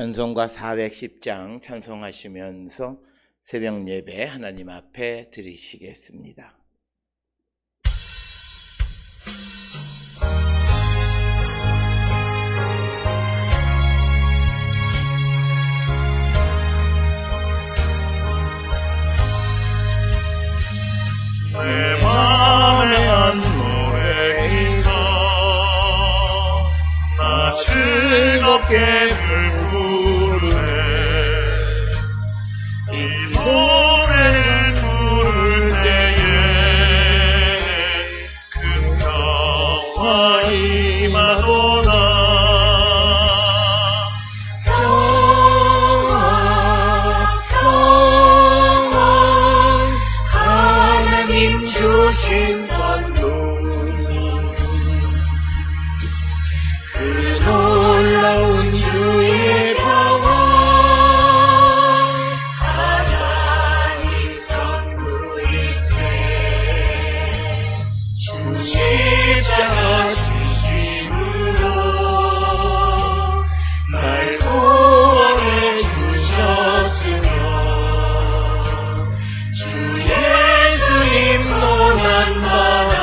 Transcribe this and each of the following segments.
찬송가 410장 찬송하시면서 새벽 예배 하나님 앞에 드리시겠습니다. 내 맘에 한 노래 있어 나 즐겁게 부르네 이 노래를 부를 때에 큰 평화 임하도다 하나님 주신 선물이 그 놀라운 주의 평화 하나님 선물일세 주 십자가 지심으로 날 구원해 주셨으며 주 예수님 고난마다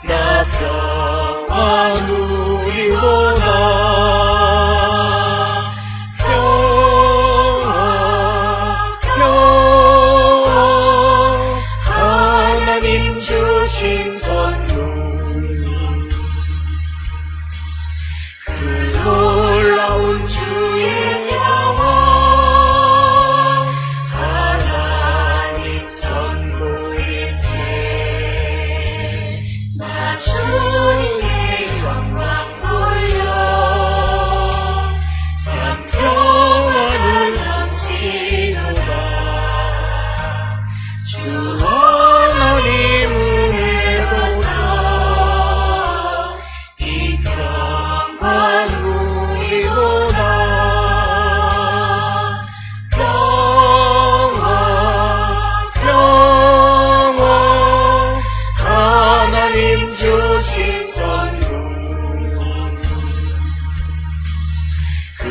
나 평화 누리도다 평화 하나님 주신 선물이 그 놀라운 주의 평화 하나님 선물일세 나 주님께 영광 돌려 참 평안을 넘치도다 주 하나님 은혜 보사 이 평화 누리도다 평화 하나님 주신 선물 그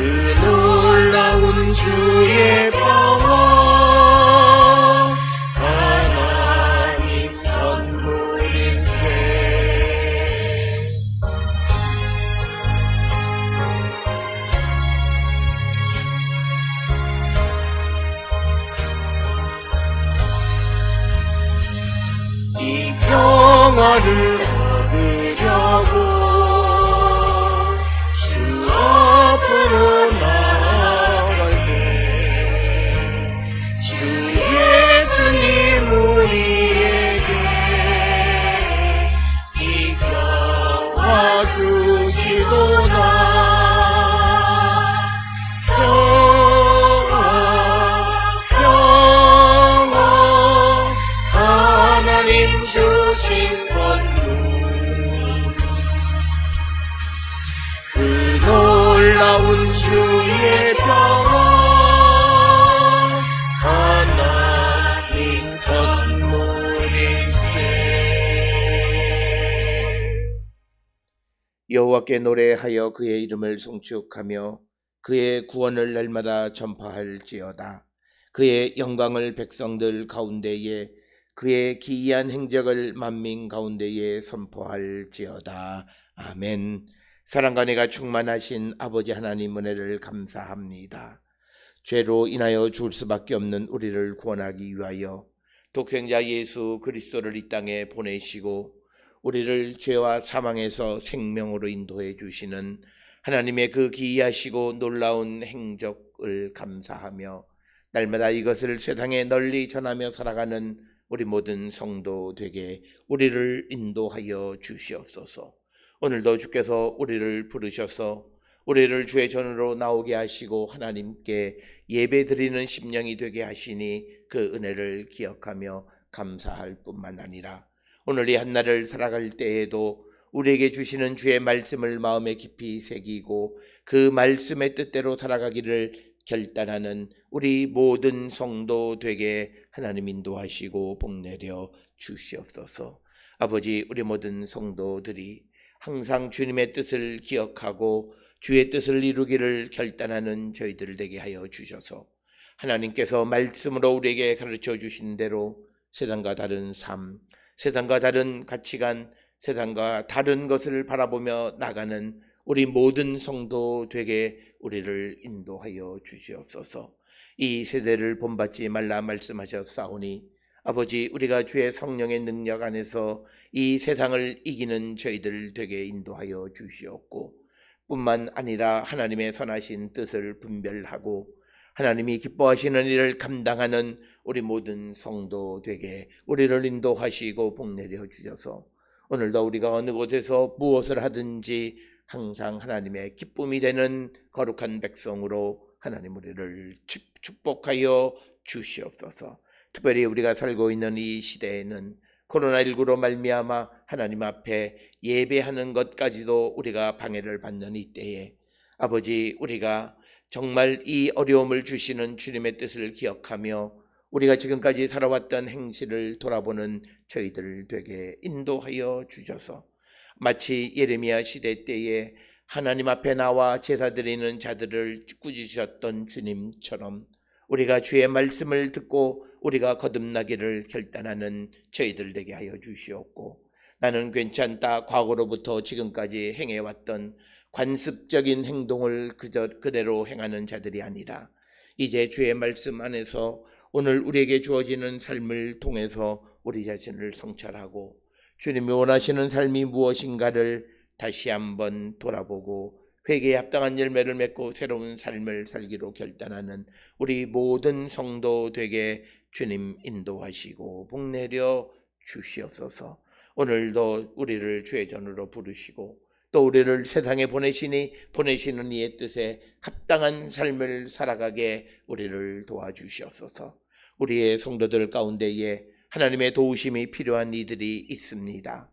놀라운 주의 평화 하나님 선물일세 이 평화를 얻으려고 주 앞으로 나아갈 때 주 예수님 우리에게 이 평화 주시도다 평화 하나님 주신 선물 그 놀라운 주의 평화 하나님 선물일세 여호와께 노래하여 그의 이름을 송축하며 그의 구원을 날마다 전파할지어다. 그의 영광을 백성들 가운데에 그의 기이한 행적을 만민 가운데에 선포할지어다. 아멘. 사랑과 은혜가 충만하신 아버지 하나님 은혜를 감사합니다. 죄로 인하여 죽을 수밖에 없는 우리를 구원하기 위하여 독생자 예수 그리스도를 이 땅에 보내시고 우리를 죄와 사망에서 생명으로 인도해 주시는 하나님의 그 기이하시고 놀라운 행적을 감사하며 날마다 이것을 세상에 널리 전하며 살아가는 우리 모든 성도 되게 우리를 인도하여 주시옵소서. 오늘도 주께서 우리를 부르셔서 우리를 주의 전으로 나오게 하시고 하나님께 예배드리는 심령이 되게 하시니 그 은혜를 기억하며 감사할 뿐만 아니라 오늘 이 한날을 살아갈 때에도 우리에게 주시는 주의 말씀을 마음에 깊이 새기고 그 말씀의 뜻대로 살아가기를 결단하는 우리 모든 성도 되게 하나님 인도하시고 복내려 주시옵소서. 아버지, 우리 모든 성도들이 항상 주님의 뜻을 기억하고 주의 뜻을 이루기를 결단하는 저희들 되게 하여 주셔서 하나님께서 말씀으로 우리에게 가르쳐 주신 대로 세상과 다른 삶, 세상과 다른 가치관, 세상과 다른 것을 바라보며 나가는 우리 모든 성도 되게 우리를 인도하여 주시옵소서. 이 세대를 본받지 말라 말씀하셨사오니 아버지, 우리가 주의 성령의 능력 안에서 이 세상을 이기는 저희들 되게 인도하여 주시옵고, 뿐만 아니라 하나님의 선하신 뜻을 분별하고 하나님이 기뻐하시는 일을 감당하는 우리 모든 성도 되게 우리를 인도하시고 복내려 주셔서 오늘도 우리가 어느 곳에서 무엇을 하든지 항상 하나님의 기쁨이 되는 거룩한 백성으로 하나님 우리를 축복하여 주시옵소서. 특별히 우리가 살고 있는 이 시대에는 코로나19로 말미암아 하나님 앞에 예배하는 것까지도 우리가 방해를 받는 이때에 아버지, 우리가 정말 이 어려움을 주시는 주님의 뜻을 기억하며 우리가 지금까지 살아왔던 행실을 돌아보는 저희들 되게 인도하여 주셔서 마치 예레미야 시대 때에 하나님 앞에 나와 제사 드리는 자들을 꾸짖으셨던 주님처럼 우리가 주의 말씀을 듣고 우리가 거듭나기를 결단하는 저희들 되게 하여 주시옵고, 나는 괜찮다 과거로부터 지금까지 행해왔던 관습적인 행동을 그대로 행하는 자들이 아니라 이제 주의 말씀 안에서 오늘 우리에게 주어지는 삶을 통해서 우리 자신을 성찰하고 주님이 원하시는 삶이 무엇인가를 다시 한번 돌아보고 회개에 합당한 열매를 맺고 새로운 삶을 살기로 결단하는 우리 모든 성도 되게 주님 인도하시고 복내려 주시옵소서. 오늘도 우리를 주의 전으로 부르시고 또 우리를 세상에 보내시는 이의 뜻에 합당한 삶을 살아가게 우리를 도와주시옵소서. 우리의 성도들 가운데에 하나님의 도우심이 필요한 이들이 있습니다.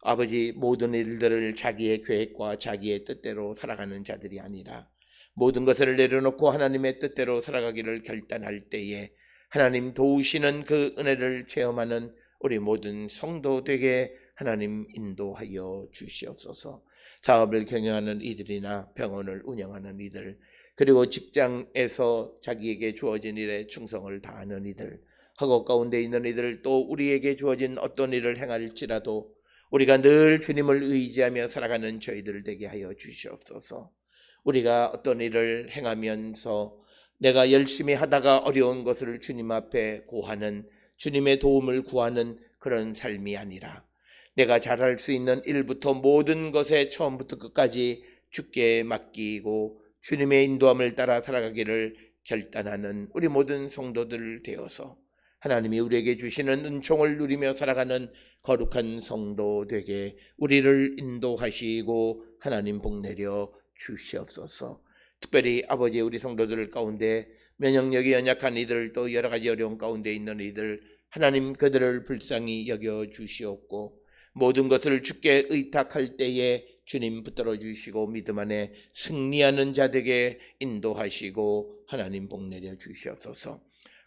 아버지, 모든 일들을 자기의 계획과 자기의 뜻대로 살아가는 자들이 아니라 모든 것을 내려놓고 하나님의 뜻대로 살아가기를 결단할 때에 하나님 도우시는 그 은혜를 체험하는 우리 모든 성도 되게 하나님 인도하여 주시옵소서. 사업을 경영하는 이들이나 병원을 운영하는 이들, 그리고 직장에서 자기에게 주어진 일에 충성을 다하는 이들, 학업 가운데 있는 이들, 또 우리에게 주어진 어떤 일을 행할지라도 우리가 늘 주님을 의지하며 살아가는 저희들 되게 하여 주시옵소서. 우리가 어떤 일을 행하면서 내가 열심히 하다가 어려운 것을 주님 앞에 고하는, 주님의 도움을 구하는 그런 삶이 아니라 내가 잘할 수 있는 일부터 모든 것에 처음부터 끝까지 주께 맡기고 주님의 인도함을 따라 살아가기를 결단하는 우리 모든 성도들 되어서 하나님이 우리에게 주시는 은총을 누리며 살아가는 거룩한 성도 되게 우리를 인도하시고 하나님 복내려 주시옵소서. 특별히 아버지, 우리 성도들 가운데 면역력이 연약한 이들, 또 여러 가지 어려움 가운데 있는 이들, 하나님 그들을 불쌍히 여겨 주시옵고 모든 것을 주께 의탁할 때에 주님 붙들어 주시고 믿음 안에 승리하는 자들에게 인도하시고 하나님 복내려 주시옵소서.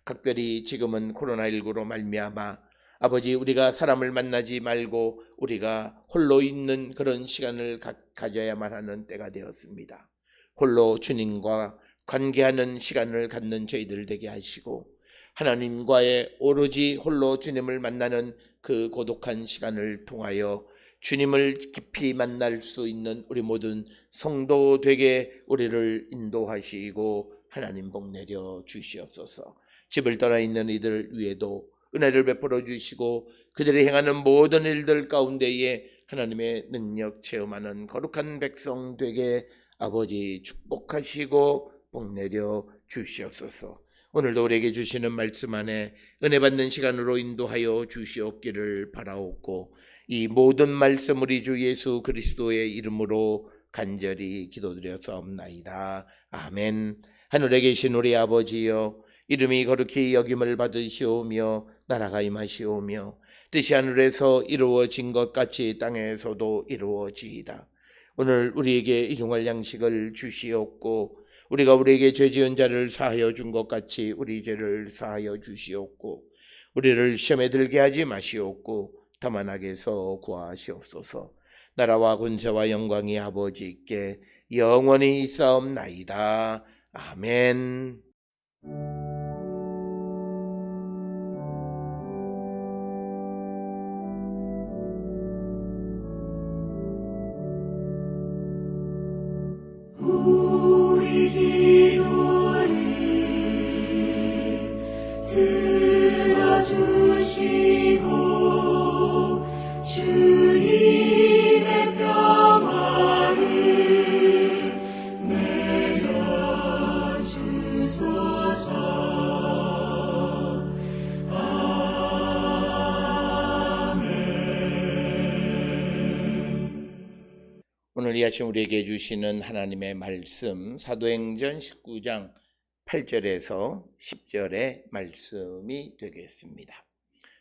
각별히 지금은 코로나19로 말미암아 아버지, 우리가 사람을 만나지 말고 우리가 홀로 있는 그런 시간을 가져야만 하는 때가 되었습니다. 홀로 주님과 관계하는 시간을 갖는 저희들 되게 하시고 하나님과의 오로지 홀로 주님을 만나는 그 고독한 시간을 통하여 주님을 깊이 만날 수 있는 우리 모든 성도 되게 우리를 인도하시고 하나님 복내려 주시옵소서. 집을 떠나 있는 이들 위에도 은혜를 베풀어 주시고 그들이 행하는 모든 일들 가운데에 하나님의 능력 체험하는 거룩한 백성 되게 아버지 축복하시고 복내려 주시옵소서. 오늘도 우리에게 주시는 말씀 안에 은혜 받는 시간으로 인도하여 주시옵기를 바라옵고 이 모든 말씀 우리 주 예수 그리스도의 이름으로 간절히 기도드렸사옵나이다. 아멘. 하늘에 계신 우리 아버지여, 이름이 거룩히 여김을 받으시오며 나라가 임하시오며 뜻이 하늘에서 이루어진 것 같이 땅에서도 이루어지이다. 오늘 우리에게 일용할 양식을 주시옵고 우리가 우리에게 죄 지은 자를 사하여 준 것 같이 우리 죄를 사하여 주시옵고 우리를 시험에 들게 하지 마시옵고 다만 악에서 구하시옵소서. 나라와 권세와 영광이 아버지께 영원히 있사옵나이다. 아멘. 우리 기도를 들어주시고 주님의 평화를 내려주소서. 오늘 이 아침 우리에게 주시는 하나님의 말씀 사도행전 19장 8절에서 10절의 말씀이 되겠습니다.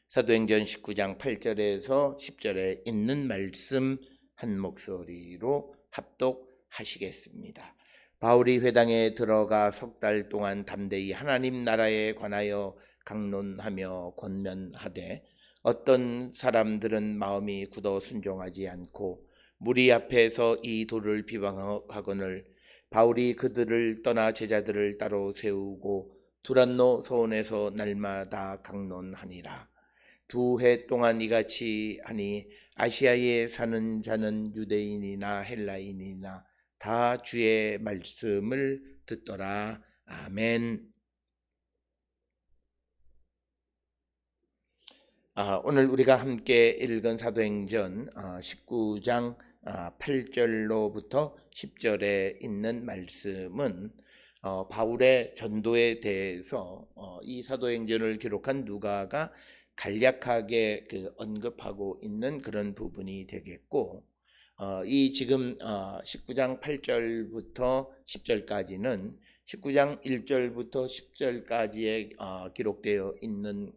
사도행전 19장 8절에서 10절에 있는 말씀 한 목소리로 합독하시겠습니다. 바울이 회당에 들어가 석 달 동안 담대히 하나님 나라에 관하여 강론하며 권면하되 어떤 사람들은 마음이 굳어 순종하지 않고 무리 앞에서 이 돌을 비방하거늘 바울이 그들을 떠나 제자들을 따로 세우고 두란노 서원에서 날마다 강론하니라. 2해 동안 이같이 하니 아시아에 사는 자는 유대인이나 헬라인이나 다 주의 말씀을 듣더라. 아멘. 오늘 우리가 함께 읽은 사도행전 19장 8절로부터 10절에 있는 말씀은 바울의 전도에 대해서 이 사도행전을 기록한 누가가 간략하게 언급하고 있는 그런 부분이 되겠고, 이 지금 19장 8절부터 10절까지는 19장 1절부터 10절까지에 기록되어 있는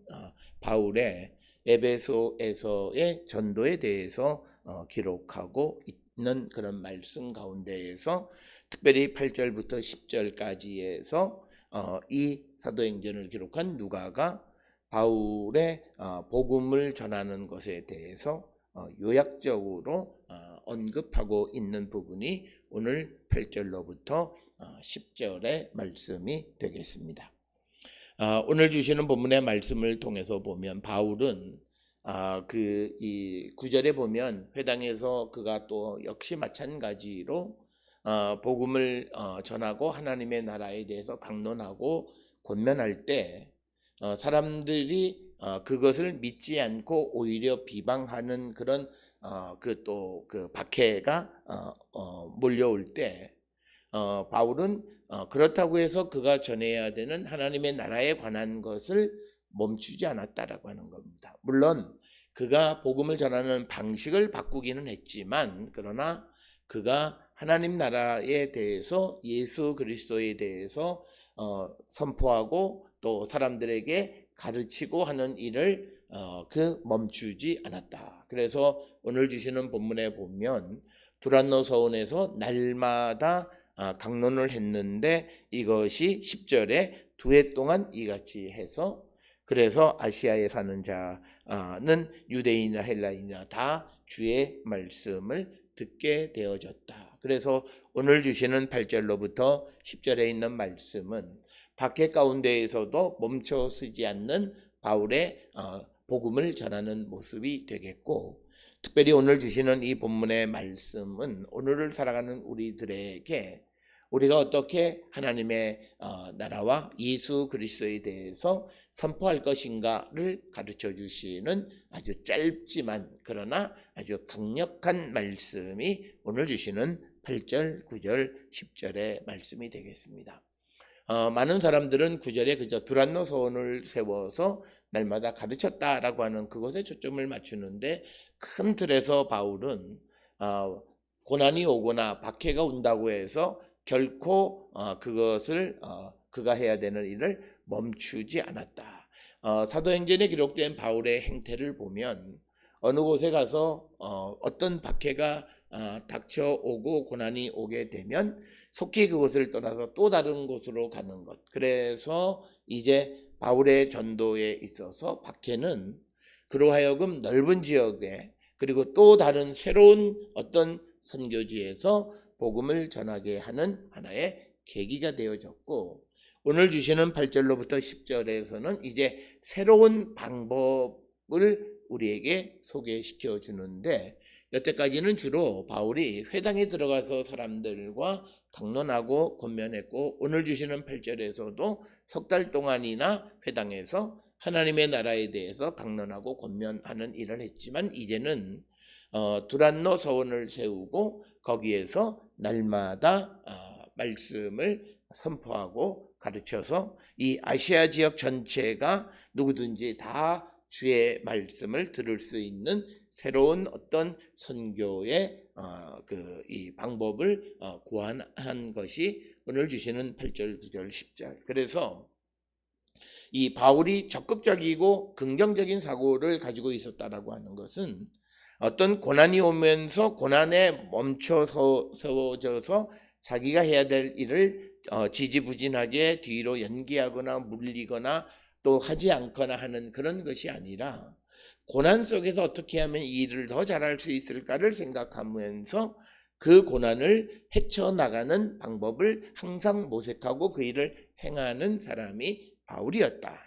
바울의 에베소에서의 전도에 대해서 기록하고 있는 그런 말씀 가운데에서 특별히 8절부터 10절까지에서 이 사도행전을 기록한 누가가 바울의 복음을 전하는 것에 대해서 요약적으로 언급하고 있는 부분이 오늘 8절로부터 10절의 말씀이 되겠습니다. 오늘 주시는 본문의 말씀을 통해서 보면 바울은 이 9절에 보면 회당에서 그가 또 역시 마찬가지로 복음을 전하고 하나님의 나라에 대해서 강론하고 권면할 때 사람들이 그것을 믿지 않고 오히려 비방하는 그런 그 박해가 몰려올 때 바울은 그렇다고 해서 그가 전해야 되는 하나님의 나라에 관한 것을 멈추지 않았다라고 하는 겁니다. 물론 그가 복음을 전하는 방식을 바꾸기는 했지만, 그러나 그가 하나님 나라에 대해서 예수 그리스도에 대해서 선포하고 또 사람들에게 가르치고 하는 일을 멈추지 않았다. 그래서 오늘 주시는 본문에 보면 두란노 서원에서 날마다 강론을 했는데 이것이 10절에 2해 동안 이같이 해서, 그래서 아시아에 사는 자는 유대인이나 헬라인이나 다 주의 말씀을 듣게 되어졌다. 그래서 오늘 주시는 8절로부터 10절에 있는 말씀은 박해 가운데에서도 멈춰서지 않는 바울의 복음을 전하는 모습이 되겠고, 특별히 오늘 주시는 이 본문의 말씀은 오늘을 살아가는 우리들에게 우리가 어떻게 하나님의 나라와 예수 그리스도에 대해서 선포할 것인가를 가르쳐 주시는 아주 짧지만 그러나 아주 강력한 말씀이 오늘 주시는 8절, 9절, 10절의 말씀이 되겠습니다. 많은 사람들은 9절에 그저 두란노 서원을 세워서 날마다 가르쳤다라고 하는 그것에 초점을 맞추는데, 큰 틀에서 바울은 고난이 오거나 박해가 온다고 해서 결코 그것을 그가 해야 되는 일을 멈추지 않았다. 사도행전에 기록된 바울의 행태를 보면 어느 곳에 가서 어떤 박해가 닥쳐오고 고난이 오게 되면 속히 그곳을 떠나서 또 다른 곳으로 가는 것. 그래서 이제 바울의 전도에 있어서 박해는 그로 하여금 넓은 지역에 그리고 또 다른 새로운 어떤 선교지에서 복음을 전하게 하는 하나의 계기가 되어졌고, 오늘 주시는 8절로부터 10절에서는 이제 새로운 방법을 우리에게 소개시켜 주는데, 여태까지는 주로 바울이 회당에 들어가서 사람들과 강론하고 권면했고, 오늘 주시는 8절에서도 석 달 동안이나 회당에서 하나님의 나라에 대해서 강론하고 권면하는 일을 했지만, 이제는 두란노 서원을 세우고 거기에서 날마다 말씀을 선포하고 가르쳐서 이 아시아 지역 전체가 누구든지 다 주의 말씀을 들을 수 있는 새로운 어떤 선교의 이 방법을 고안한 것이 오늘 주시는 8절, 9절, 10절. 그래서 이 바울이 적극적이고 긍정적인 사고를 가지고 있었다라고 하는 것은 어떤 고난이 오면서 고난에 멈춰서서 자기가 해야 될 일을 지지부진하게 뒤로 연기하거나 물리거나 또 하지 않거나 하는 그런 것이 아니라, 고난 속에서 어떻게 하면 이 일을 더 잘할 수 있을까를 생각하면서 그 고난을 헤쳐나가는 방법을 항상 모색하고 그 일을 행하는 사람이 바울이었다.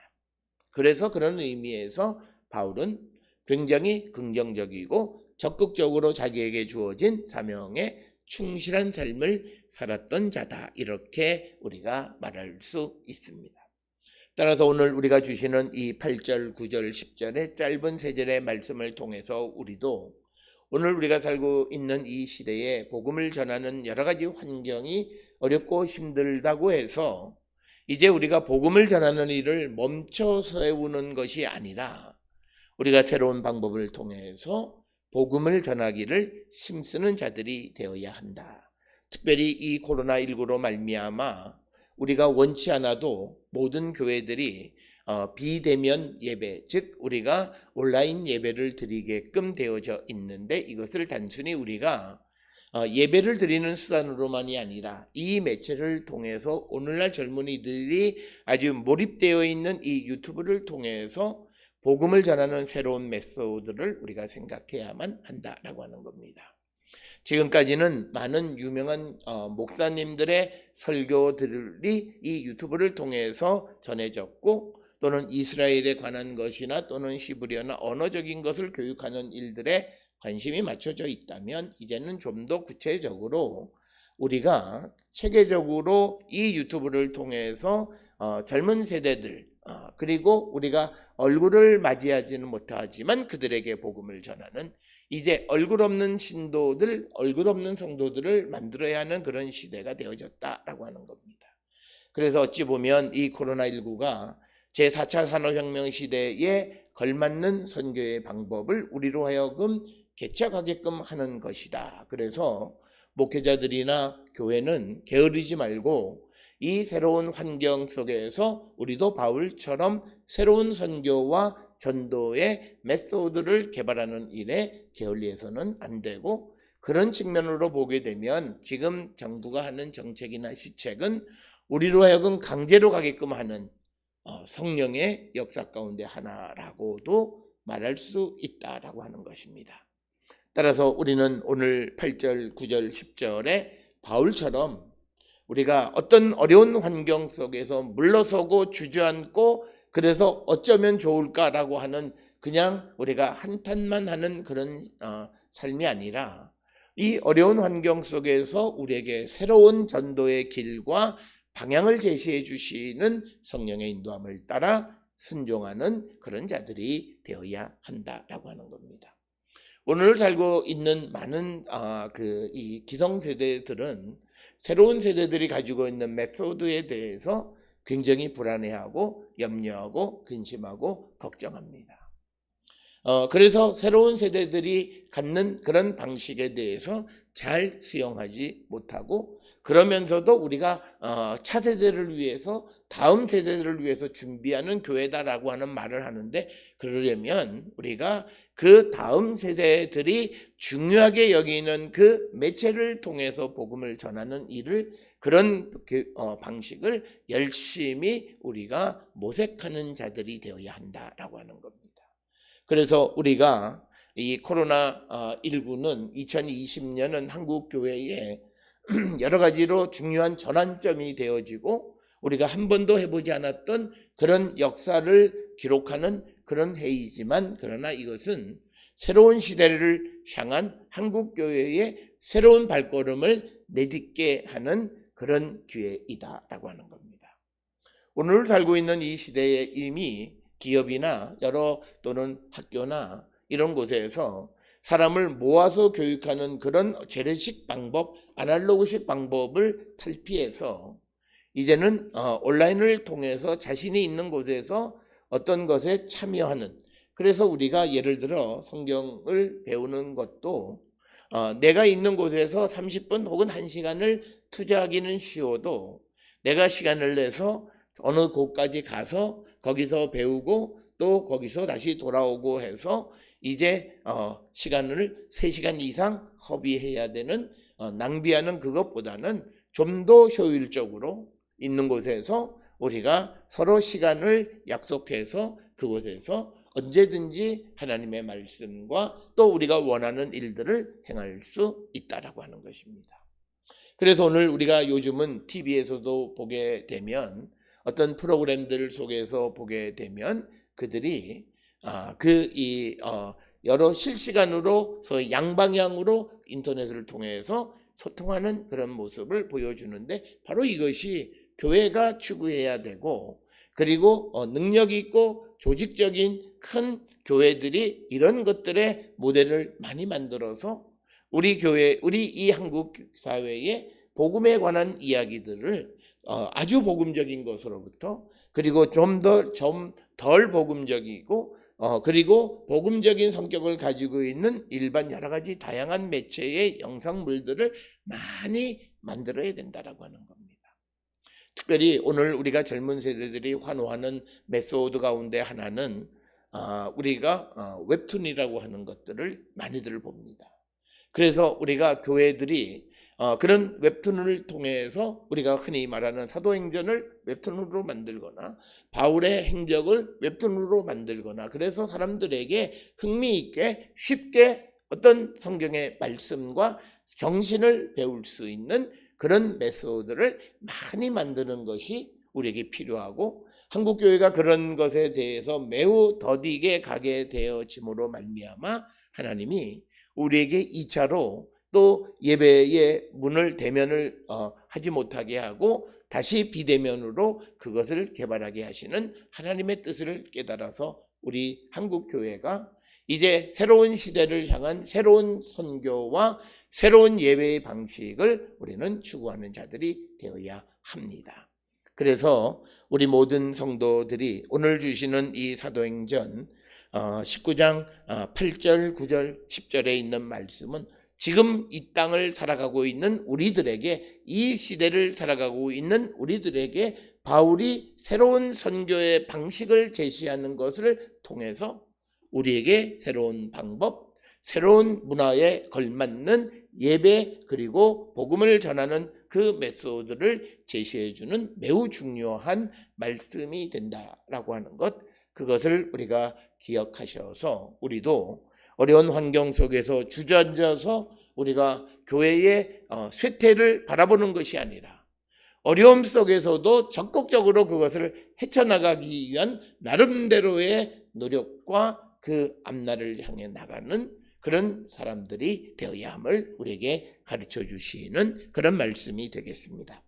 그래서 그런 의미에서 바울은 굉장히 긍정적이고 적극적으로 자기에게 주어진 사명에 충실한 삶을 살았던 자다, 이렇게 우리가 말할 수 있습니다. 따라서 오늘 우리가 주시는 이 8절, 9절, 10절의 짧은 세 절의 말씀을 통해서 우리도 오늘 우리가 살고 있는 이 시대에 복음을 전하는 여러 가지 환경이 어렵고 힘들다고 해서 이제 우리가 복음을 전하는 일을 멈춰 세우는 것이 아니라, 우리가 새로운 방법을 통해서 복음을 전하기를 힘쓰는 자들이 되어야 한다. 특별히 이 코로나19로 말미암아 우리가 원치 않아도 모든 교회들이 비대면 예배, 즉 우리가 온라인 예배를 드리게끔 되어져 있는데, 이것을 단순히 우리가 예배를 드리는 수단으로만이 아니라 이 매체를 통해서 오늘날 젊은이들이 아주 몰입되어 있는 이 유튜브를 통해서 복음을 전하는 새로운 메소드를 우리가 생각해야만 한다라고 하는 겁니다. 지금까지는 많은 유명한 목사님들의 설교들이 이 유튜브를 통해서 전해졌고, 또는 이스라엘에 관한 것이나 또는 히브리어나 언어적인 것을 교육하는 일들에 관심이 맞춰져 있다면, 이제는 좀 더 구체적으로 우리가 체계적으로 이 유튜브를 통해서 젊은 세대들, 그리고 우리가 얼굴을 맞이하지는 못하지만 그들에게 복음을 전하는, 이제 얼굴 없는 신도들, 얼굴 없는 성도들을 만들어야 하는 그런 시대가 되어졌다라고 하는 겁니다. 그래서 어찌 보면 이 코로나19가 제4차 산업혁명 시대에 걸맞는 선교의 방법을 우리로 하여금 개척하게끔 하는 것이다. 그래서 목회자들이나 교회는 게으르지 말고 이 새로운 환경 속에서 우리도 바울처럼 새로운 선교와 전도의 메소드를 개발하는 일에 게을리해서는 안 되고, 그런 측면으로 보게 되면 지금 정부가 하는 정책이나 시책은 우리로 하여금 강제로 가게끔 하는 성령의 역사 가운데 하나라고도 말할 수 있다라고 하는 것입니다. 따라서 우리는 오늘 8절, 9절, 10절에 바울처럼 우리가 어떤 어려운 환경 속에서 물러서고 주저앉고 그래서 어쩌면 좋을까라고 하는, 그냥 우리가 한탄만 하는 그런 삶이 아니라, 이 어려운 환경 속에서 우리에게 새로운 전도의 길과 방향을 제시해 주시는 성령의 인도함을 따라 순종하는 그런 자들이 되어야 한다라고 하는 겁니다. 오늘 살고 있는 많은 이 기성세대들은 새로운 세대들이 가지고 있는 메소드에 대해서 굉장히 불안해하고 염려하고 근심하고 걱정합니다. 그래서 새로운 세대들이 갖는 그런 방식에 대해서 잘 수용하지 못하고, 그러면서도 우리가 차세대를 위해서, 다음 세대들을 위해서 준비하는 교회다라고 하는 말을 하는데, 그러려면 우리가 그 다음 세대들이 중요하게 여기는 그 매체를 통해서 복음을 전하는 일을, 그런 방식을 열심히 우리가 모색하는 자들이 되어야 한다라고 하는 겁니다. 그래서 우리가 이 코로나19는 2020년은 한국 교회에 여러 가지로 중요한 전환점이 되어지고 우리가 한 번도 해보지 않았던 그런 역사를 기록하는 그런 회의지만, 그러나 이것은 새로운 시대를 향한 한국교회의 새로운 발걸음을 내딛게 하는 그런 기회이다라고 하는 겁니다. 오늘 살고 있는 이 시대에 이미 기업이나 또는 학교나 이런 곳에서 사람을 모아서 교육하는 그런 재래식 방법, 아날로그식 방법을 탈피해서 이제는 온라인을 통해서 자신이 있는 곳에서 어떤 것에 참여하는, 그래서 우리가 예를 들어 성경을 배우는 것도 내가 있는 곳에서 30분 혹은 1시간을 투자하기는 쉬워도 내가 시간을 내서 어느 곳까지 가서 거기서 배우고 또 거기서 다시 돌아오고 해서 이제 시간을 3시간 이상 허비해야 되는, 낭비하는 그것보다는 좀 더 효율적으로 있는 곳에서 우리가 서로 시간을 약속해서 그곳에서 언제든지 하나님의 말씀과 또 우리가 원하는 일들을 행할 수 있다라고 하는 것입니다. 그래서 오늘 우리가 요즘은 TV에서도 보게 되면, 어떤 프로그램들 속에서 보게 되면 그들이 여러 실시간으로 소위 양방향으로 인터넷을 통해서 소통하는 그런 모습을 보여주는데, 바로 이것이 교회가 추구해야 되고, 그리고 능력 있고 조직적인 큰 교회들이 이런 것들의 모델을 많이 만들어서 우리 교회, 우리 이 한국 사회의 복음에 관한 이야기들을 아주 복음적인 것으로부터, 그리고 좀 덜 복음적이고 그리고 복음적인 성격을 가지고 있는 일반 여러 가지 다양한 매체의 영상물들을 많이 만들어야 된다라고 하는 겁니다. 특별히 오늘 우리가 젊은 세대들이 환호하는 메소드 가운데 하나는 우리가 웹툰이라고 하는 것들을 많이들 봅니다. 그래서 우리가 교회들이 그런 웹툰을 통해서 우리가 흔히 말하는 사도행전을 웹툰으로 만들거나 바울의 행적을 웹툰으로 만들거나, 그래서 사람들에게 흥미있게 쉽게 어떤 성경의 말씀과 정신을 배울 수 있는 그런 메소드를 많이 만드는 것이 우리에게 필요하고, 한국교회가 그런 것에 대해서 매우 더디게 가게 되어짐으로 말미암아 하나님이 우리에게 2차로 또 예배의 문을 대면을 하지 못하게 하고 다시 비대면으로 그것을 개발하게 하시는 하나님의 뜻을 깨달아서 우리 한국교회가 이제 새로운 시대를 향한 새로운 선교와 새로운 예배의 방식을 우리는 추구하는 자들이 되어야 합니다. 그래서 우리 모든 성도들이 오늘 주시는 이 사도행전 19장 8절, 9절, 10절에 있는 말씀은 지금 이 땅을 살아가고 있는 우리들에게, 이 시대를 살아가고 있는 우리들에게 바울이 새로운 선교의 방식을 제시하는 것을 통해서 우리에게 새로운 방법, 새로운 문화에 걸맞는 예배, 그리고 복음을 전하는 그 메소드를 제시해주는 매우 중요한 말씀이 된다라고 하는 것, 그것을 우리가 기억하셔서 우리도 어려운 환경 속에서 주저앉아서 우리가 교회의 쇠퇴를 바라보는 것이 아니라 어려움 속에서도 적극적으로 그것을 헤쳐나가기 위한 나름대로의 노력과 그 앞날을 향해 나가는 그런 사람들이 되어야 함을 우리에게 가르쳐 주시는 그런 말씀이 되겠습니다.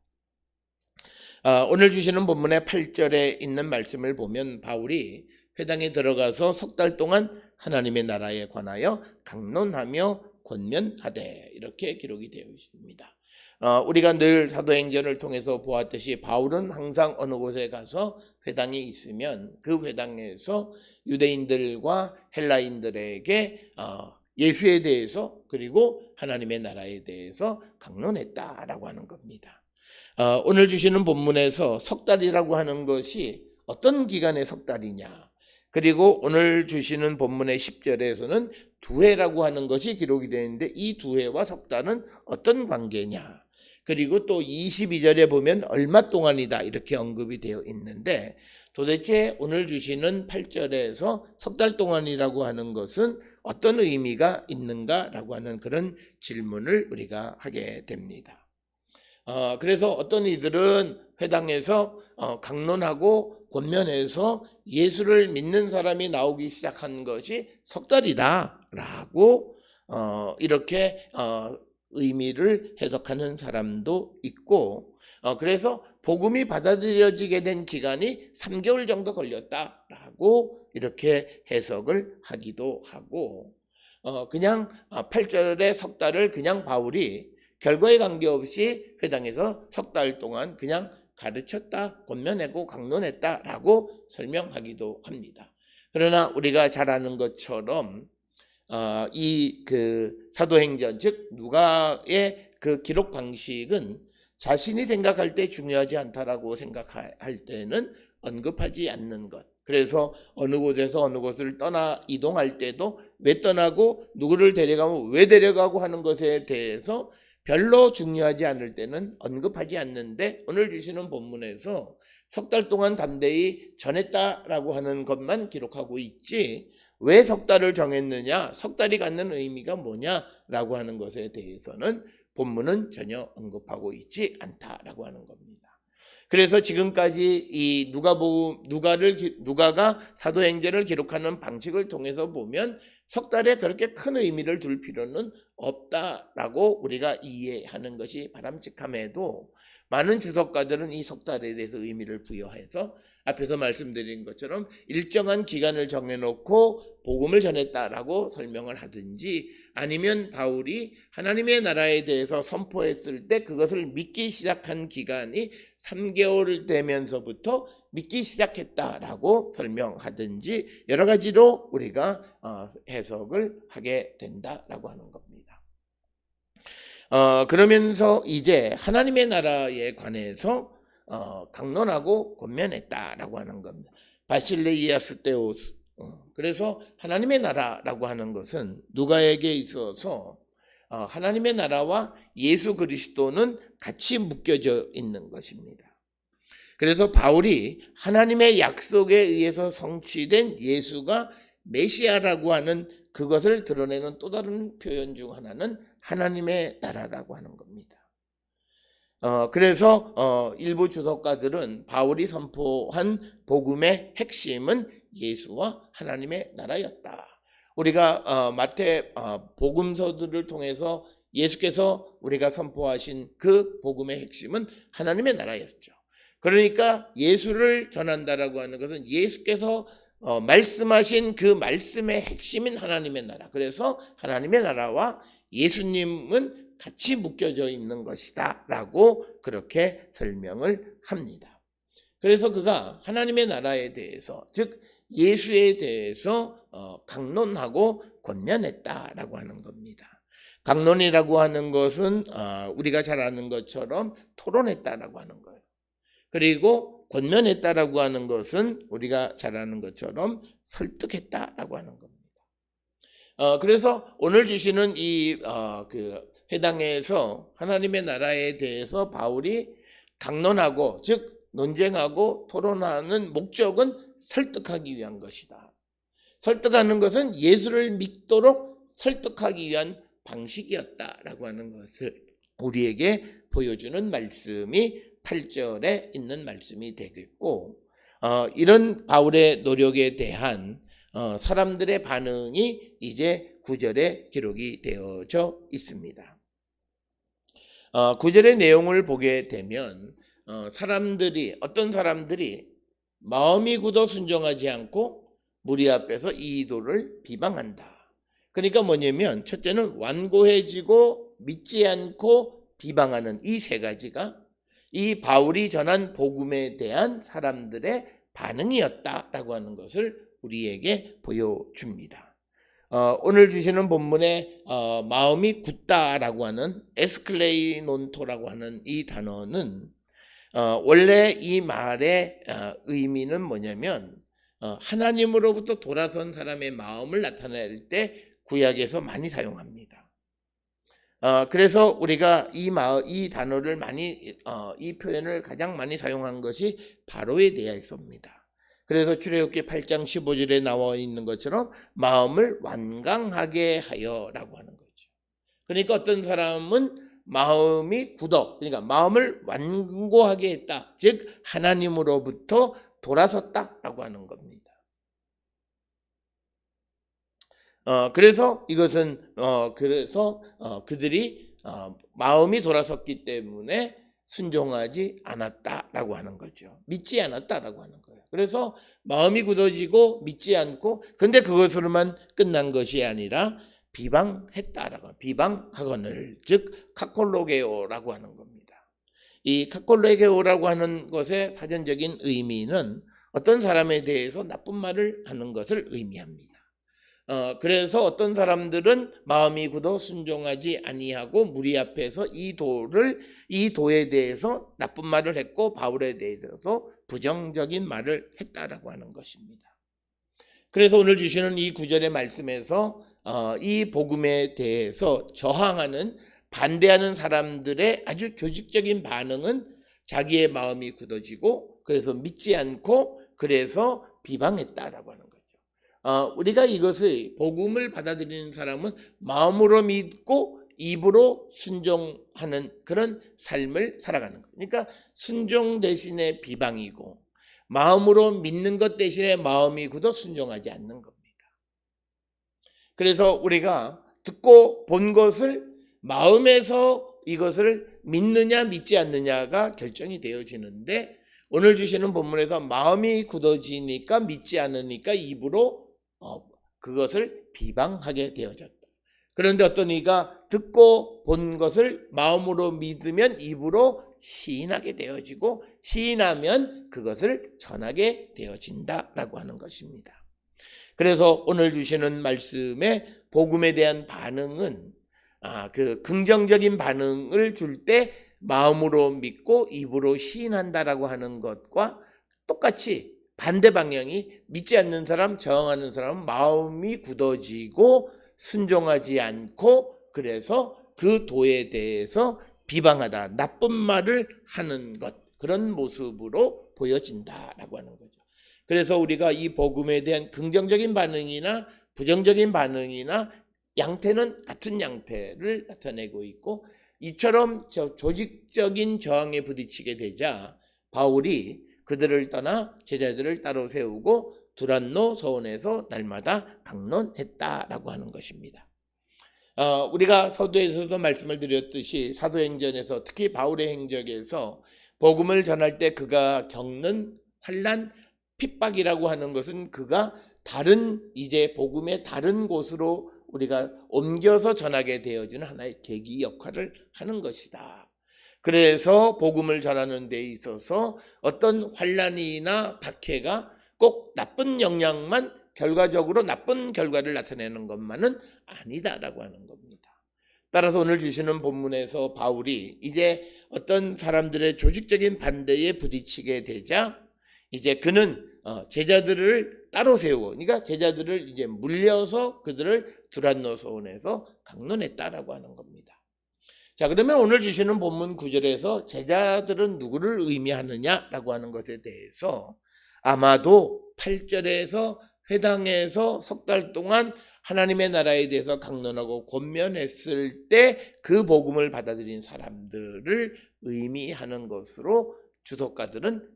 오늘 주시는 본문의 8절에 있는 말씀을 보면 바울이 회당에 들어가서 3달 동안 하나님의 나라에 관하여 강론하며 권면하되, 이렇게 기록이 되어 있습니다. 우리가 늘 사도행전을 통해서 보았듯이 바울은 항상 어느 곳에 가서 회당이 있으면 그 회당에서 유대인들과 헬라인들에게 예수에 대해서 그리고 하나님의 나라에 대해서 강론했다라고 하는 겁니다. 오늘 주시는 본문에서 3달이라고 하는 것이 어떤 기간의 3달이냐, 그리고 오늘 주시는 본문의 10절에서는 2해라고 하는 것이 기록이 되는데 이 2해와 3달은 어떤 관계냐, 그리고 또 22절에 보면 얼마 동안이다 이렇게 언급이 되어 있는데, 도대체 오늘 주시는 8절에서 3달 동안이라고 하는 것은 어떤 의미가 있는가라고 하는 그런 질문을 우리가 하게 됩니다. 그래서 어떤 이들은 회당에서 강론하고 권면해서 예수를 믿는 사람이 나오기 시작한 것이 석 달이다라고 이렇게 의미를 해석하는 사람도 있고, 그래서 복음이 받아들여지게 된 기간이 3개월 정도 걸렸다라고 이렇게 해석을 하기도 하고, 그냥 8절의 석 달을 그냥 바울이 결과에 관계없이 회당에서 석 달 동안 그냥 가르쳤다, 권면하고 강론했다라고 설명하기도 합니다. 그러나 우리가 잘 아는 것처럼 이 사도행전, 즉 누가의 그 기록 방식은 자신이 생각할 때 중요하지 않다라고 생각할 때는 언급하지 않는 것. 그래서 어느 곳에서 어느 곳을 이동할 때도 왜 떠나고 누구를 데려가고 왜 데려가고 하는 것에 대해서 별로 중요하지 않을 때는 언급하지 않는데, 오늘 주시는 본문에서 석 달 동안 담대히 전했다라고 하는 것만 기록하고 있지, 왜 석 달을 정했느냐, 석 달이 갖는 의미가 뭐냐라고 하는 것에 대해서는 본문은 전혀 언급하고 있지 않다라고 하는 겁니다. 그래서 지금까지 이 누가가 사도행전을 기록하는 방식을 통해서 보면 석 달에 그렇게 큰 의미를 둘 필요는 없다라고 우리가 이해하는 것이 바람직함에도, 많은 주석가들은 이 석 달에 대해서 의미를 부여해서 앞에서 말씀드린 것처럼 일정한 기간을 정해놓고 복음을 전했다라고 설명을 하든지, 아니면 바울이 하나님의 나라에 대해서 선포했을 때 그것을 믿기 시작한 기간이 3개월 되면서부터 믿기 시작했다라고 설명하든지, 여러 가지로 우리가 해석을 하게 된다라고 하는 겁니다. 그러면서 이제 하나님의 나라에 관해서 강론하고 권면했다라고 하는 겁니다. 바실레이아 수테오스. 그래서 하나님의 나라라고 하는 것은 누가에게 있어서 하나님의 나라와 예수 그리스도는 같이 묶여져 있는 것입니다. 그래서 바울이 하나님의 약속에 의해서 성취된 예수가 메시아라고 하는 그것을 드러내는 또 다른 표현 중 하나는 하나님의 나라라고 하는 겁니다. 그래서 일부 주석가들은 바울이 선포한 복음의 핵심은 예수와 하나님의 나라였다. 우리가 마태 복음서들을 통해서 예수께서 우리가 선포하신 그 복음의 핵심은 하나님의 나라였죠. 그러니까 예수를 전한다라고 하는 것은 예수께서 말씀하신 그 말씀의 핵심인 하나님의 나라. 그래서 하나님의 나라와 예수님은 같이 묶여져 있는 것이다 라고 그렇게 설명을 합니다. 그래서 그가 하나님의 나라에 대해서, 즉 예수에 대해서 강론하고 권면했다라고 하는 겁니다. 강론이라고 하는 것은 우리가 잘 아는 것처럼 토론했다라고 하는 거예요. 그리고 권면했다라고 하는 것은 우리가 잘 아는 것처럼 설득했다라고 하는 겁니다. 그래서 오늘 주시는 이 회당에서 하나님의 나라에 대해서 바울이 강론하고, 즉 논쟁하고 토론하는 목적은 설득하기 위한 것이다. 설득하는 것은 예수를 믿도록 설득하기 위한 방식이었다라고 하는 것을 우리에게 보여주는 말씀이 8절에 있는 말씀이 되겠고, 이런 바울의 노력에 대한 사람들의 반응이 이제 9절에 기록이 되어져 있습니다. 9절의 내용을 보게 되면 어떤 사람들이 마음이 굳어 순종하지 않고 무리 앞에서 이도를 비방한다. 그러니까 뭐냐면, 첫째는 완고해지고 믿지 않고 비방하는 이 세 가지가 이 바울이 전한 복음에 대한 사람들의 반응이었다라고 하는 것을 우리에게 보여줍니다. 오늘 주시는 본문에 마음이 굳다라고 하는 에스클레이논토라고 하는 이 단어는 원래 이 말의 의미는 뭐냐면, 하나님으로부터 돌아선 사람의 마음을 나타낼 때 구약에서 많이 사용합니다. 그래서 우리가 이 단어를 이 표현을 가장 많이 사용한 것이 바로에 대해서입니다. 그래서 출애굽기 8장 15절에 나와 있는 것처럼 마음을 완강하게 하여라고 하는 거죠. 그러니까 어떤 사람은 마음이 굳어, 그러니까 마음을 완고하게 했다, 즉 하나님으로부터 돌아섰다라고 하는 겁니다. 그래서 이것은 그들이 마음이 돌아섰기 때문에 순종하지 않았다라고 하는 거죠. 믿지 않았다라고 하는 거예요. 그래서 마음이 굳어지고 믿지 않고, 근데 그것으로만 끝난 것이 아니라 비방했다라고, 비방하거늘, 즉 카콜로게오라고 하는 겁니다. 이 카콜로게오라고 하는 것의 사전적인 의미는 어떤 사람에 대해서 나쁜 말을 하는 것을 의미합니다. 그래서 어떤 사람들은 마음이 굳어 순종하지 아니하고 무리 앞에서 이 도에 대해서 나쁜 말을 했고 바울에 대해서 부정적인 말을 했다라고 하는 것입니다. 그래서 오늘 주시는 이 구절의 말씀에서 이 복음에 대해서 저항하는, 반대하는 사람들의 아주 조직적인 반응은 자기의 마음이 굳어지고 그래서 믿지 않고 그래서 비방했다라고 하는 거죠. 우리가 이것을, 복음을 받아들이는 사람은 마음으로 믿고 입으로 순종하는 그런 삶을 살아가는 거예요. 그러니까 순종 대신에 비방이고, 마음으로 믿는 것 대신에 마음이 굳어 순종하지 않는 겁니다. 그래서 우리가 듣고 본 것을 마음에서 이것을 믿느냐 믿지 않느냐가 결정이 되어지는데, 오늘 주시는 본문에서 마음이 굳어지니까 믿지 않으니까 입으로 그것을 비방하게 되어졌다. 그런데 어떤 이가 듣고 본 것을 마음으로 믿으면 입으로 시인하게 되어지고, 시인하면 그것을 전하게 되어진다라고 하는 것입니다. 그래서 오늘 주시는 말씀에 복음에 대한 반응은 그 긍정적인 반응을 줄 때 마음으로 믿고 입으로 시인한다라고 하는 것과 똑같이 반대 방향이, 믿지 않는 사람, 저항하는 사람은 마음이 굳어지고 순종하지 않고 그래서 그 도에 대해서 비방하다, 나쁜 말을 하는 것, 그런 모습으로 보여진다라고 하는 거죠. 그래서 우리가 이 복음에 대한 긍정적인 반응이나 부정적인 반응이나 양태는 같은 양태를 나타내고 있고, 이처럼 조직적인 저항에 부딪히게 되자 바울이 그들을 떠나 제자들을 따로 세우고 두란노 서원에서 날마다 강론했다라고 하는 것입니다. 우리가 서두에서도 말씀을 드렸듯이 사도행전에서, 특히 바울의 행적에서 복음을 전할 때 그가 겪는 환난, 핍박이라고 하는 것은 그가 이제 복음의 다른 곳으로 우리가 옮겨서 전하게 되어지는 하나의 계기 역할을 하는 것이다. 그래서 복음을 전하는 데 있어서 어떤 환난이나 박해가 꼭 나쁜 영향만, 결과적으로 나쁜 결과를 나타내는 것만은 아니다라고 하는 겁니다. 따라서 오늘 주시는 본문에서 바울이 이제 어떤 사람들의 조직적인 반대에 부딪히게 되자 이제 그는 제자들을 따로 세우고, 그러니까 제자들을 이제 물려서 그들을 두란노 서원에서 강론했다라고 하는 겁니다. 자, 그러면 오늘 주시는 본문 9절에서 제자들은 누구를 의미하느냐라고 하는 것에 대해서 아마도 8절에서 회당에서 석 달 동안 하나님의 나라에 대해서 강론하고 권면했을 때 그 복음을 받아들인 사람들을 의미하는 것으로 주석가들은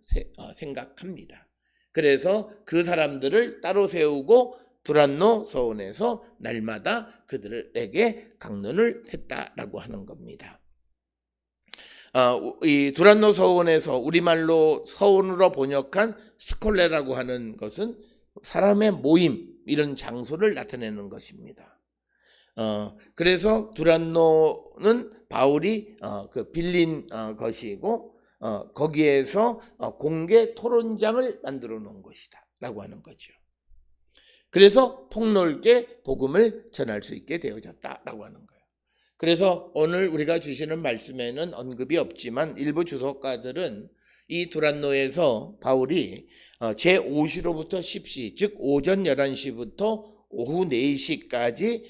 생각합니다. 그래서 그 사람들을 따로 세우고 두란노 서원에서 날마다 그들에게 강론을 했다라고 하는 겁니다. 이 두란노 서원에서 우리말로 서원으로 번역한 스콜레라고 하는 것은 사람의 모임, 이런 장소를 나타내는 것입니다. 그래서 두란노는 바울이 빌린 것이고, 거기에서 공개 토론장을 만들어 놓은 것이다 라고 하는 거죠. 그래서 폭넓게 복음을 전할 수 있게 되어졌다라고 하는 거예요. 그래서 오늘 우리가 주시는 말씀에는 언급이 없지만 일부 주석가들은 이 두란노에서 바울이 제5시로부터 10시, 즉 오전 11시부터 오후 4시까지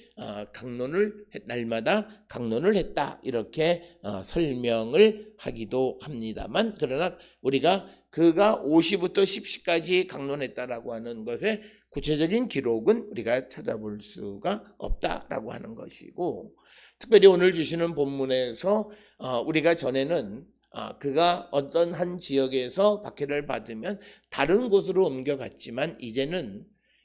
날마다 강론을 했다, 이렇게 설명을 하기도 합니다만, 그러나 우리가 그가 5시부터 10시까지 강론했다라고 하는 것의 구체적인 기록은 우리가 찾아볼 수가 없다라고 하는 것이고, 특별히 오늘 주시는 본문에서 우리가 전에는 그가 어떤 한 지역에서 박해를 받으면 다른 곳으로 옮겨갔지만,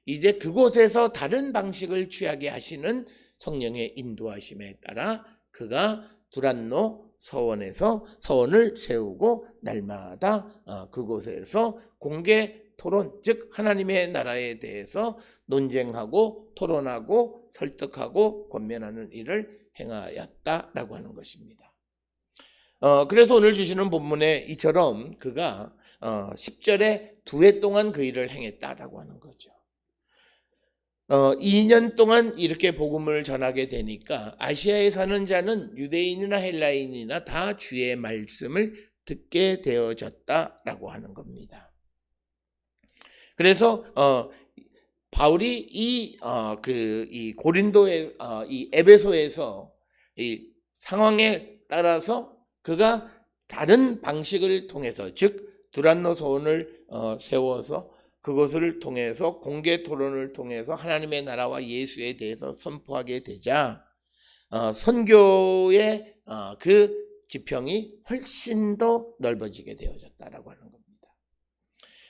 이제 그곳에서 다른 방식을 취하게 하시는 성령의 인도하심에 따라 그가 두란노 서원에서 서원을 세우고 날마다 그곳에서 공개 토론, 즉 하나님의 나라에 대해서 논쟁하고 토론하고 설득하고 권면하는 일을 행하였다라고 하는 것입니다. 그래서 오늘 주시는 본문에 이처럼 그가 10절에 2해 동안 그 일을 행했다라고 하는 거죠. 2년 동안 이렇게 복음을 전하게 되니까 아시아에 사는 자는 유대인이나 헬라인이나 다 주의 말씀을 듣게 되어졌다라고 하는 겁니다. 그래서 바울이 이 고린도의 이 에베소에서 이 상황에 따라서 그가 다른 방식을 통해서, 즉 두란노 서원을 세워서 그것을 통해서 공개 토론을 통해서 하나님의 나라와 예수에 대해서 선포하게 되자 선교의 그 지평이 훨씬 더 넓어지게 되어졌다라고 하는 겁니다.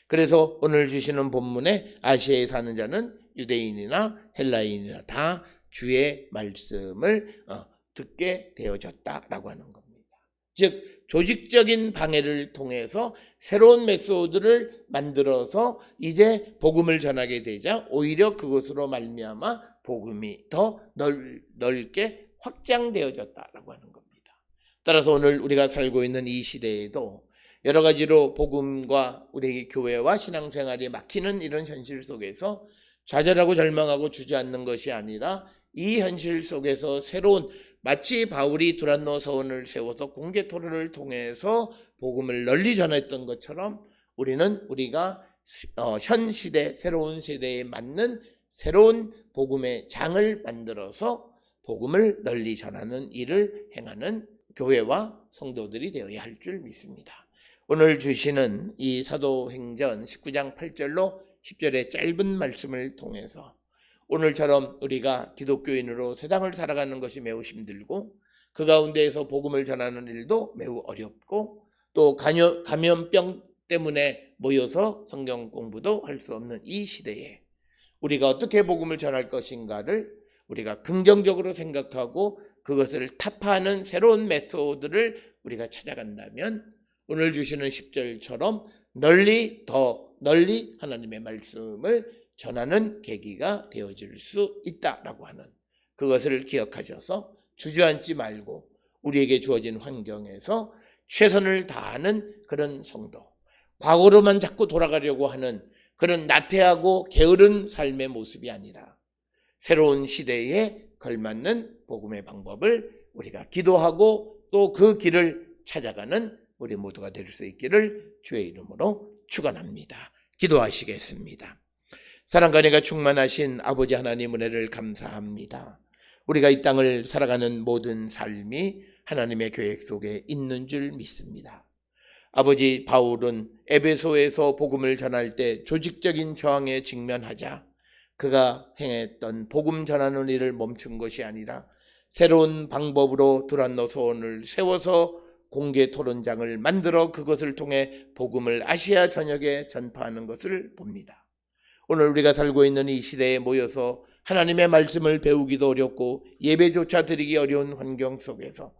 그래서 오늘 주시는 본문에 아시아에 사는 자는 유대인이나 헬라인이나 다 주의 말씀을 듣게 되어졌다라고 하는 겁니다. 즉 조직적인 방해를 통해서 새로운 메소드를 만들어서 이제 복음을 전하게 되자 오히려 그것으로 말미암아 복음이 더 넓게 확장되어졌다라고 하는 겁니다. 따라서 오늘 우리가 살고 있는 이 시대에도 여러 가지로 복음과 우리 교회와 신앙생활이 막히는 이런 현실 속에서 좌절하고 절망하고 주저앉는 것이 아니라 이 현실 속에서 새로운, 마치 바울이 두란노 서원을 세워서 공개 토론을 통해서 복음을 널리 전했던 것처럼 우리가 현 시대, 새로운 세대에 맞는 새로운 복음의 장을 만들어서 복음을 널리 전하는 일을 행하는 교회와 성도들이 되어야 할 줄 믿습니다. 오늘 주시는 이 사도행전 19장 8절로 10절의 짧은 말씀을 통해서 오늘처럼 우리가 기독교인으로 세상을 살아가는 것이 매우 힘들고 그 가운데에서 복음을 전하는 일도 매우 어렵고 또 감염병 때문에 모여서 성경 공부도 할 수 없는 이 시대에 우리가 어떻게 복음을 전할 것인가를 우리가 긍정적으로 생각하고 그것을 타파하는 새로운 메소드를 우리가 찾아간다면 오늘 주시는 10절처럼 더 널리 하나님의 말씀을 전하는 계기가 되어질 수 있다라고 하는 그것을 기억하셔서 주저앉지 말고 우리에게 주어진 환경에서 최선을 다하는 그런 성도, 과거로만 자꾸 돌아가려고 하는 그런 나태하고 게으른 삶의 모습이 아니라 새로운 시대에 걸맞는 복음의 방법을 우리가 기도하고 또 그 길을 찾아가는 우리 모두가 될 수 있기를 주의 이름으로 축원합니다. 기도하시겠습니다. 사랑과 은혜가 충만하신 아버지 하나님 은혜를 감사합니다. 우리가 이 땅을 살아가는 모든 삶이 하나님의 계획 속에 있는 줄 믿습니다. 아버지, 바울은 에베소에서 복음을 전할 때 조직적인 저항에 직면하자 그가 행했던 복음 전하는 일을 멈춘 것이 아니라 새로운 방법으로 두란노 서원을 세워서 공개 토론장을 만들어 그것을 통해 복음을 아시아 전역에 전파하는 것을 봅니다. 오늘 우리가 살고 있는 이 시대에 모여서 하나님의 말씀을 배우기도 어렵고 예배조차 드리기 어려운 환경 속에서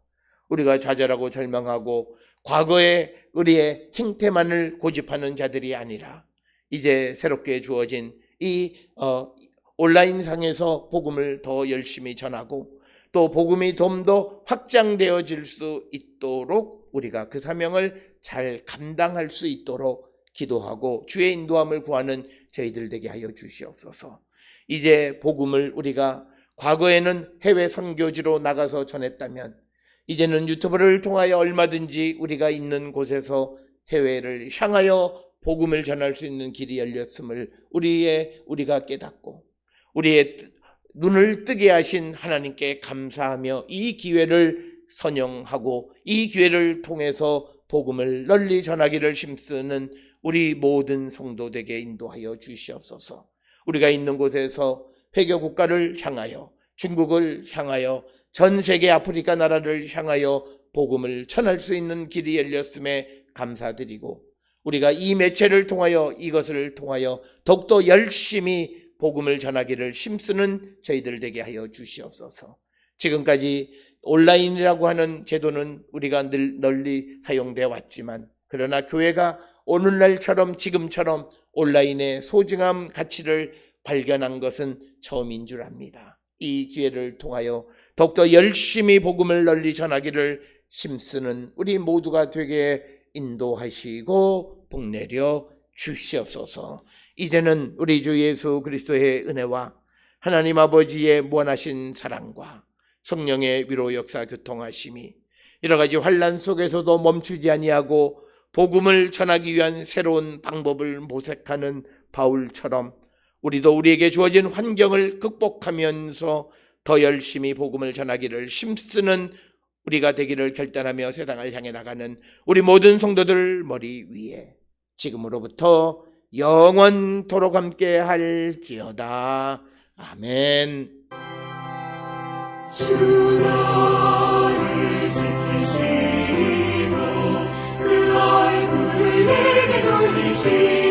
우리가 좌절하고 절망하고 과거의 우리의 행태만을 고집하는 자들이 아니라 이제 새롭게 주어진 이 온라인상에서 복음을 더 열심히 전하고 또 복음이 좀 더 확장되어질 수 있도록 우리가 그 사명을 잘 감당할 수 있도록 기도하고 주의 인도함을 구하는 저희들 되게 하여 주시옵소서. 이제 복음을 우리가 과거에는 해외 선교지로 나가서 전했다면 이제는 유튜브를 통하여 얼마든지 우리가 있는 곳에서 해외를 향하여 복음을 전할 수 있는 길이 열렸음을 우리가 깨닫고 우리의 눈을 뜨게 하신 하나님께 감사하며 이 기회를 선영하고 이 기회를 통해서 복음을 널리 전하기를 힘쓰는 우리 모든 성도되게 인도하여 주시옵소서. 우리가 있는 곳에서 회교 국가를 향하여, 중국을 향하여, 전 세계 아프리카 나라를 향하여 복음을 전할 수 있는 길이 열렸음에 감사드리고, 우리가 이 매체를 통하여, 이것을 통하여 더욱더 열심히 복음을 전하기를 힘쓰는 저희들 되게 하여 주시옵소서. 지금까지 온라인이라고 하는 제도는 우리가 늘 널리 사용되어 왔지만, 그러나 교회가 오늘날처럼 지금처럼 온라인의 소중한 가치를 발견한 것은 처음인 줄 압니다. 이 기회를 통하여 더욱더 열심히 복음을 널리 전하기를 힘쓰는 우리 모두가 되게 인도하시고 복내려 주시옵소서. 이제는 우리 주 예수 그리스도의 은혜와 하나님 아버지의 무한하신 사랑과 성령의 위로 역사 교통하심이 여러 가지 환난 속에서도 멈추지 아니하고 복음을 전하기 위한 새로운 방법을 모색하는 바울처럼 우리도 우리에게 주어진 환경을 극복하면서 더 열심히 복음을 전하기를 힘쓰는 우리가 되기를 결단하며 세상을 향해 나가는 우리 모든 성도들 머리 위에 지금으로부터 영원토록 함께 할지어다. 아멘. 주 나를 지키시고 그 얼굴을 내게 돌리시고